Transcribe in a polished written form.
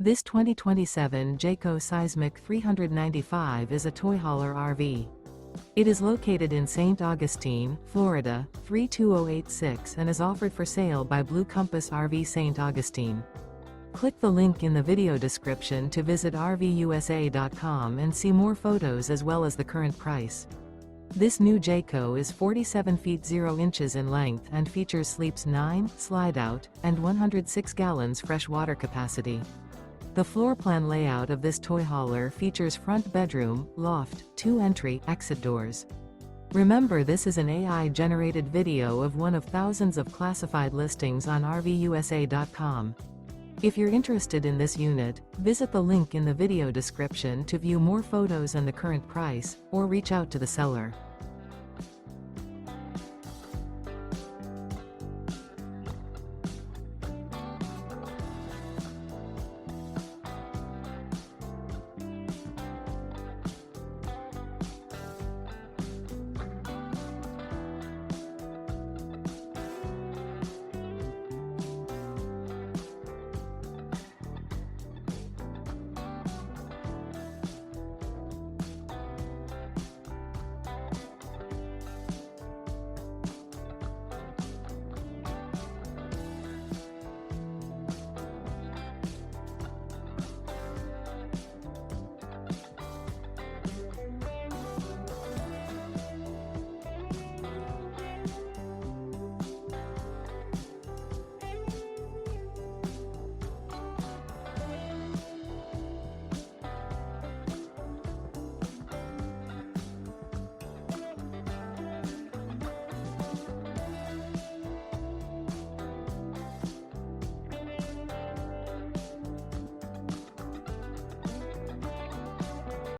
This 2027 Jayco Seismic 395 is a toy hauler RV. It is located in St. Augustine, Florida, 32086 and is offered for sale by Blue Compass RV St. Augustine. Click the link in the video description to visit RVUSA.com and see more photos as well as the current price. This new Jayco is 47 feet 0 inches in length and features sleeps 9, slide-out, and 106 gallons fresh water capacity. The floor plan layout of this toy hauler features front bedroom, loft, 2 entry, exit doors. Remember, this is an AI-generated video of one of thousands of classified listings on RVUSA.com. If you're interested in this unit, visit the link in the video description to view more photos and the current price, or reach out to the seller.